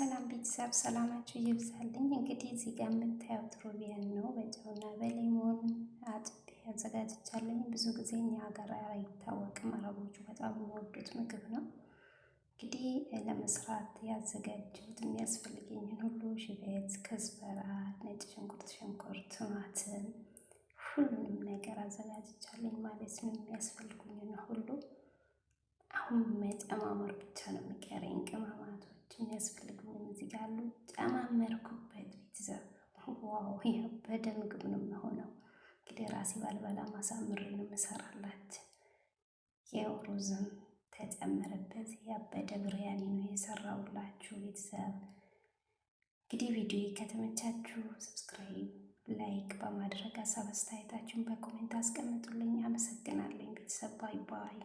ሰላም ቤተሰብ ሰላማችሁ ይብዛልኝ። እንግዲህ እዚህ ጋር የምታዩት ሩቢያን ነው። በጨውና በሌሞን አጥቤ አዘጋጅቻለኝ። ብዙ ጊዜ እኛ ሀገር አይታወቅም፣ አረቦቹ በጣም የሚወዱት ምግብ ነው። እንግዲህ ለመስራት ያዘጋጀሁት የሚያስፈልገኝን ሁሉ ሽቤት፣ ከዝበራ፣ ነጭ ሽንኩርት፣ ቲማቲም ሁሉንም ነገር አዘጋጅቻለኝ ማለት ነው። የሚያስፈልጉኝን ሁሉ አሁን መጨማመር ብቻ ነው የሚቀረኝ። ቅመማቶች የሚያስፈልጉኝ እዚህ ጋር አሉ። ጨማመርኩበት ቤተሰብ። ዋው ያበደ ምግብ ነው የሚሆነው። እንግዲህ ራሴ ባልበላ ማሳምሬ ነው የምሰራላችሁ። ያው ሩዝም ተጨመረበት። ያበደ ብርያኒ ነው የሰራሁላችሁ ቤተሰብ። እንግዲህ ቪዲዮ ከተመቻችሁ ሰብስክራይብ፣ ላይክ በማድረግ ሀሳብ አስተያየታችሁን በኮሜንት አስቀምጡልኝ። አመሰግናለኝ ቤተሰብ። ባይ ባይ።